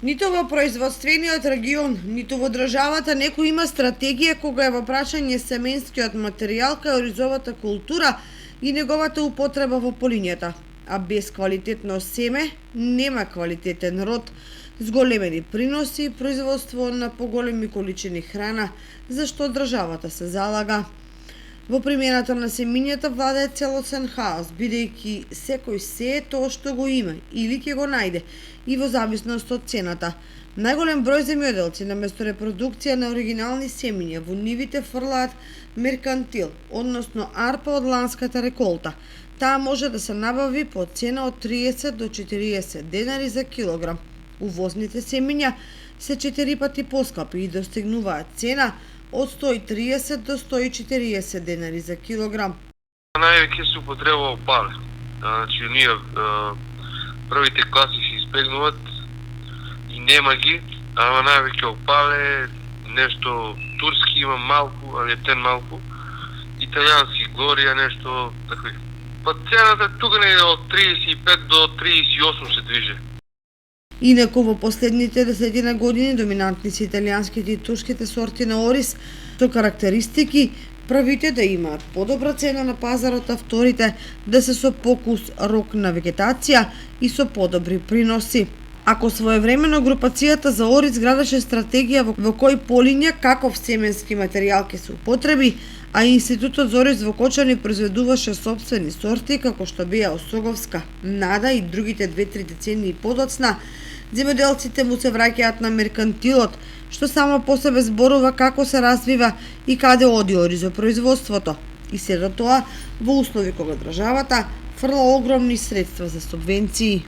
Ниту во производствениот регион, ниту во државата некој има стратегија кога е во прашање семенскиот материјал кај оризовата култура и неговата употреба во полињата. А без квалитетно семе нема квалитетен род, зголемени приноси и производство на поголеми количини храна, за што државата се залага. Во примената на семињата владее целосен хаос, бидејќи секој сее тоа што го има или ќе го најде и во зависност од цената. Најголем број земјоделци наместо репродукција на оригинални семиња во нивите фрлаат меркантил, односно арпа од ланската реколта. Таа може да се набави по цена од 30 до 40 денари за килограм. Увозните семиња се 4 пати поскапи и достигнуваат цена од 130 до 140 денари за килограм. Највеќе се употребува опале. Значи, ние првите класи се избегнуваат и нема ги, ама највеќе опале, нешто турски има малку, али тен малку, италијански глорија, нешто такви. Па цената тука не е од 35 до 38 се движи. Инаку во последните 10 години доминантни се италијанските и турските сорти на ориз со карактеристики, првите да имаат подобра цена на пазарот, а вторите да се со покус рок на вегетација и со подобри приноси. Ако своевремено групацијата за ориз градеше стратегија во кој полиња каков семенски материјал ќе се употреби, а Институтот за ориз во Кочани произведуваше сопствени сорти како што беа Осоговска, Нада и другите 2-3 децении подоцна, земјоделците му се враќаат на меркантилот, што само по себе зборува како се развива и каде оди оризопроизводството. И се до тоа во услови кога државата фрла огромни средства за субвенции.